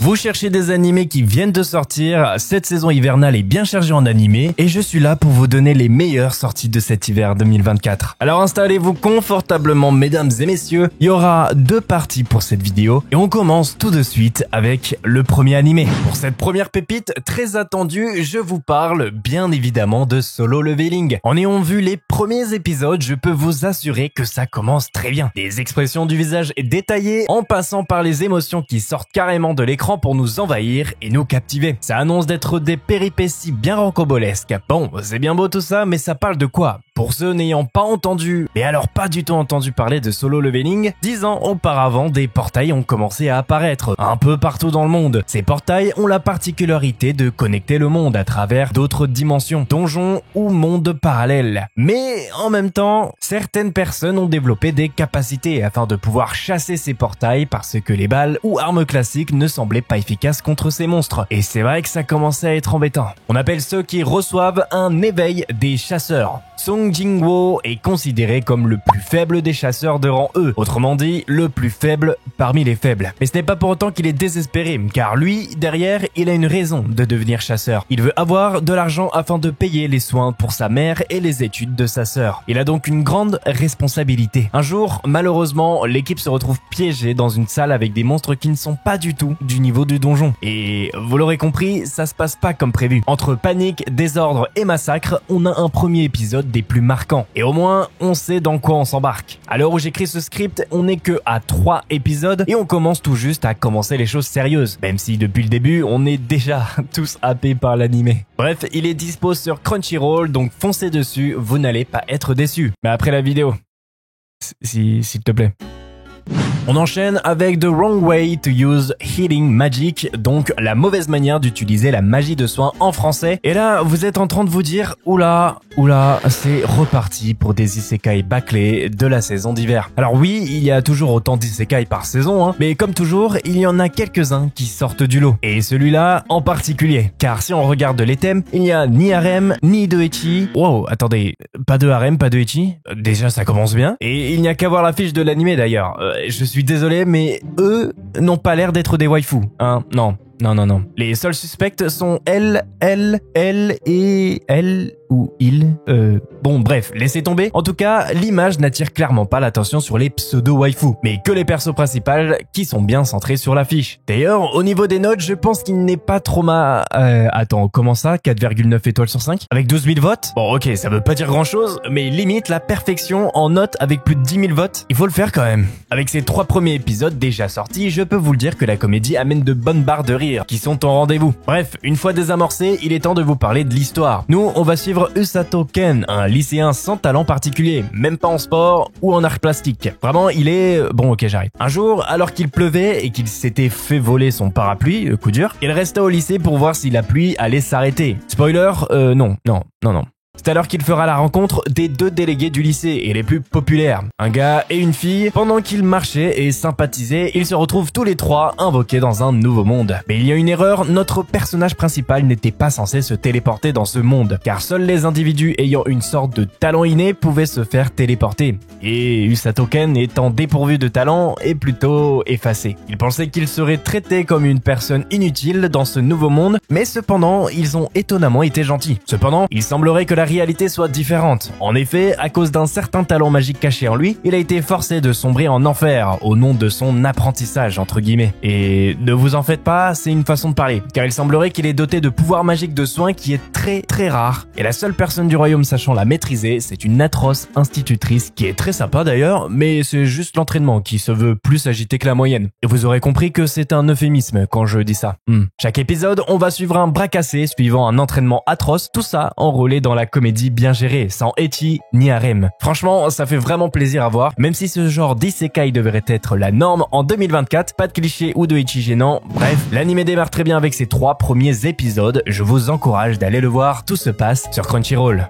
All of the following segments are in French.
Vous cherchez des animés qui viennent de sortir, cette saison hivernale est bien chargée en animés et je suis là pour vous donner les meilleures sorties de cet hiver 2024. Alors installez-vous confortablement mesdames et messieurs, il y aura 2 parties pour cette vidéo et on commence tout de suite avec le premier animé. Pour cette première pépite très attendue, je vous parle bien évidemment de Solo Leveling. En ayant vu les premiers épisodes, je peux vous assurer que ça commence très bien. Des expressions du visage détaillées en passant par les émotions qui sortent carrément de l'écran pour nous envahir et nous captiver. Ça annonce d'être des péripéties bien rocambolesques. Bon, c'est bien beau tout ça, mais ça parle de quoi? Pour ceux n'ayant pas entendu, et alors pas du tout entendu parler de Solo Leveling, 10 ans auparavant, des portails ont commencé à apparaître un peu partout dans le monde. Ces portails ont la particularité de connecter le monde à travers d'autres dimensions, donjons ou mondes parallèles. Mais en même temps, certaines personnes ont développé des capacités afin de pouvoir chasser ces portails parce que les balles ou armes classiques ne semblaient pas efficaces contre ces monstres. Et c'est vrai que ça commençait à être embêtant. On appelle ceux qui reçoivent un éveil des chasseurs. Song Jingwo est considéré comme le plus faible des chasseurs de rang E, autrement dit, le plus faible parmi les faibles. Mais ce n'est pas pour autant qu'il est désespéré, car lui, derrière, il a une raison de devenir chasseur. Il veut avoir de l'argent afin de payer les soins pour sa mère et les études de sa sœur. Il a donc une grande responsabilité. Un jour, malheureusement, l'équipe se retrouve piégée dans une salle avec des monstres qui ne sont pas du tout du niveau du donjon. Et vous l'aurez compris, ça se passe pas comme prévu. Entre panique, désordre et massacre, on a un premier épisode des plus marquants. Et au moins, on sait dans quoi on s'embarque. À l'heure où j'écris ce script, on n'est que à 3 épisodes et on commence tout juste à commencer les choses sérieuses. Même si depuis le début, on est déjà tous happés par l'animé. Bref, il est dispo sur Crunchyroll, donc foncez dessus, vous n'allez pas être déçus. Mais après la vidéo, s'il te plaît. On enchaîne avec The Wrong Way to Use Healing Magic, donc la mauvaise manière d'utiliser la magie de soin en français. Et là, vous êtes en train de vous dire, oula, c'est reparti pour des isekai bâclés de la saison d'hiver. Alors oui, il y a toujours autant d'isekai par saison, hein, mais comme toujours, il y en a quelques-uns qui sortent du lot. Et celui-là en particulier, car si on regarde les thèmes, il n'y a ni harem, ni de ecchi. Wow, attendez, pas de harem, pas de ecchi? Déjà, ça commence bien. Et il n'y a qu'à voir l'affiche de l'animé d'ailleurs. Je suis désolé, mais eux n'ont pas l'air d'être des waifus, hein, non. Les seuls suspects sont elle et elle ou il. Bon, bref, laissez tomber. En tout cas, l'image n'attire clairement pas l'attention sur les pseudo-waifus, mais que les persos principales qui sont bien centrés sur l'affiche. D'ailleurs, au niveau des notes, je pense qu'il n'est pas trop mal... Attends, comment ça? 4,9 étoiles sur 5? Avec 12 000 votes? Bon, ok, ça veut pas dire grand-chose, mais limite la perfection en note avec plus de 10 000 votes. Il faut le faire quand même. Avec ces 3 premiers épisodes déjà sortis, je peux vous le dire que la comédie amène de bonnes barres de rire qui sont au rendez-vous. Bref, une fois désamorcé, il est temps de vous parler de l'histoire. Nous, on va suivre Usato Ken, un lycéen sans talent particulier, même pas en sport ou en art plastique. Vraiment, il est... Bon, ok, j'arrête. Un jour, alors qu'il pleuvait et qu'il s'était fait voler son parapluie, coup dur, il resta au lycée pour voir si la pluie allait s'arrêter. Spoiler, non. C'est alors qu'il fera la rencontre des 2 délégués du lycée et les plus populaires, un gars et une fille. Pendant qu'ils marchaient et sympathisaient, ils se retrouvent tous les 3 invoqués dans un nouveau monde. Mais il y a une erreur, notre personnage principal n'était pas censé se téléporter dans ce monde, car seuls les individus ayant une sorte de talent inné pouvaient se faire téléporter. Et Usato Ken, étant dépourvu de talent, est plutôt effacé. Il pensait qu'il serait traité comme une personne inutile dans ce nouveau monde, mais cependant, ils ont étonnamment été gentils. Cependant, il semblerait que la réalité soit différente. En effet, à cause d'un certain talent magique caché en lui, il a été forcé de sombrer en enfer au nom de son apprentissage entre guillemets. Et ne vous en faites pas, c'est une façon de parler, car il semblerait qu'il est doté de pouvoirs magiques de soins qui est très rare. Et la seule personne du royaume sachant la maîtriser, c'est une atroce institutrice qui est très sympa d'ailleurs, mais c'est juste l'entraînement qui se veut plus agité que la moyenne. Et vous aurez compris que c'est un euphémisme quand je dis ça. Chaque épisode, on va suivre un bras cassé suivant un entraînement atroce, tout ça enrôlé dans la comédie bien gérée, sans ecchi ni harem. Franchement, ça fait vraiment plaisir à voir, même si ce genre d'isekai devrait être la norme en 2024, pas de clichés ou de ecchi gênant. Bref, l'anime démarre très bien avec ses 3 premiers épisodes, je vous encourage d'aller le voir, tout se passe sur Crunchyroll.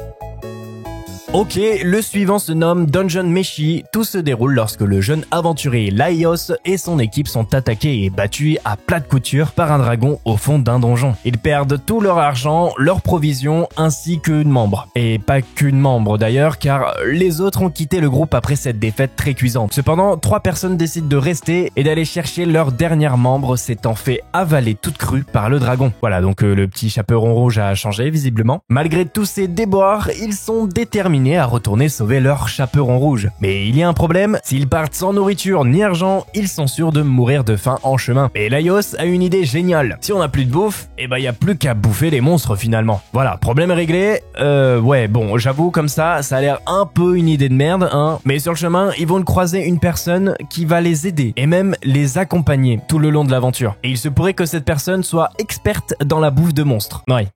Ok, le suivant se nomme Dungeon Meshi. Tout se déroule lorsque le jeune aventurier Laios et son équipe sont attaqués et battus à plat de couture par un dragon au fond d'un donjon. Ils perdent tout leur argent, leurs provisions ainsi qu'une membre. Et pas qu'une membre d'ailleurs, car les autres ont quitté le groupe après cette défaite très cuisante. Cependant, 3 personnes décident de rester et d'aller chercher leur dernière membre s'étant fait avaler toute crue par le dragon. Voilà, donc le petit chaperon rouge a changé visiblement. Malgré tous ces déboires, ils sont déterminés à retourner sauver leur chaperon rouge. Mais il y a un problème, s'ils partent sans nourriture ni argent, ils sont sûrs de mourir de faim en chemin. Et Laios a une idée géniale. Si on n'a plus de bouffe, et bah y a plus qu'à bouffer les monstres finalement. Voilà, problème réglé. Ouais, bon, j'avoue comme ça a l'air un peu une idée de merde, hein. Mais sur le chemin, ils vont croiser une personne qui va les aider et même les accompagner tout le long de l'aventure. Et il se pourrait que cette personne soit experte dans la bouffe de monstres. Ouais.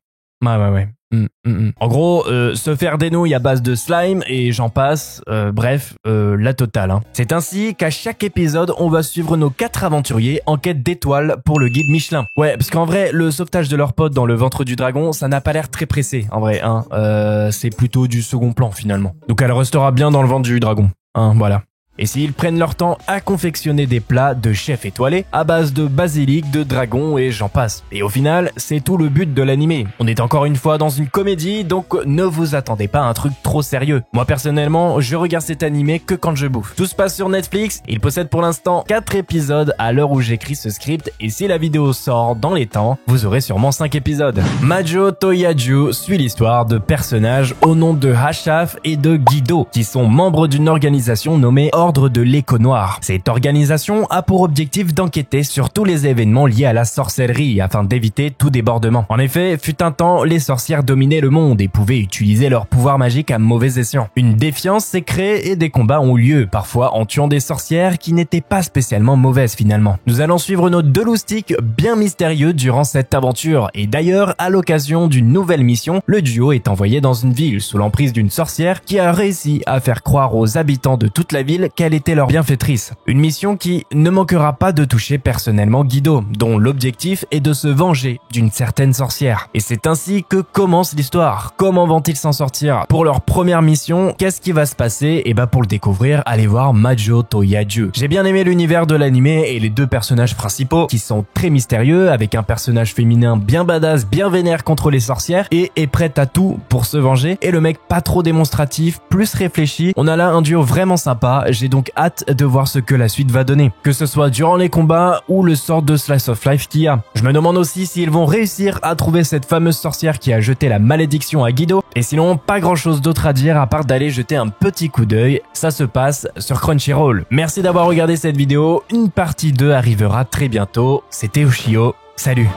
Ouais. En gros, se faire des nouilles à base de slime et j'en passe, bref, la totale. Hein. C'est ainsi qu'à chaque épisode, on va suivre nos 4 aventuriers en quête d'étoiles pour le guide Michelin. Ouais, parce qu'en vrai, le sauvetage de leur pote dans le ventre du dragon, ça n'a pas l'air très pressé, en vrai. Hein. C'est plutôt du second plan finalement. Donc elle restera bien dans le ventre du dragon. Hein, voilà. Et s'ils prennent leur temps à confectionner des plats de chef étoilé à base de basilic, de dragon et j'en passe. Et au final, c'est tout le but de l'animé. On est encore une fois dans une comédie, donc ne vous attendez pas à un truc trop sérieux. Moi personnellement, je regarde cet animé que quand je bouffe. Tout se passe sur Netflix, il possède pour l'instant 4 épisodes à l'heure où j'écris ce script et si la vidéo sort dans les temps, vous aurez sûrement 5 épisodes. Majo Toyaju suit l'histoire de personnages au nom de Hashaf et de Guido, qui sont membres d'une organisation nommée Ordre de l'Écho Noir. Cette organisation a pour objectif d'enquêter sur tous les événements liés à la sorcellerie afin d'éviter tout débordement. En effet, fut un temps, les sorcières dominaient le monde et pouvaient utiliser leur pouvoir magique à mauvais escient. Une défiance s'est créée et des combats ont lieu, parfois en tuant des sorcières qui n'étaient pas spécialement mauvaises finalement. Nous allons suivre nos 2 loustiques bien mystérieux durant cette aventure et d'ailleurs, à l'occasion d'une nouvelle mission, le duo est envoyé dans une ville sous l'emprise d'une sorcière qui a réussi à faire croire aux habitants de toute la ville qu'elle était leur bienfaitrice. Une mission qui ne manquera pas de toucher personnellement Guido, dont l'objectif est de se venger d'une certaine sorcière. Et c'est ainsi que commence l'histoire. Comment vont-ils s'en sortir? Pour leur première mission, qu'est-ce qui va se passer? Et bah pour le découvrir, allez voir Majo Toyaju. J'ai bien aimé l'univers de l'animé et les 2 personnages principaux qui sont très mystérieux, avec un personnage féminin bien badass, bien vénère contre les sorcières et est prête à tout pour se venger, et le mec pas trop démonstratif, plus réfléchi. On a là un duo vraiment sympa, j'ai donc hâte de voir ce que la suite va donner, que ce soit durant les combats ou le sort de slice of life qu'il y a. Je me demande aussi s'ils vont réussir à trouver cette fameuse sorcière qui a jeté la malédiction à Guido, et sinon pas grand chose d'autre à dire à part d'aller jeter un petit coup d'œil, ça se passe sur Crunchyroll. Merci d'avoir regardé cette vidéo, une partie 2 arrivera très bientôt, c'était Ushio, salut.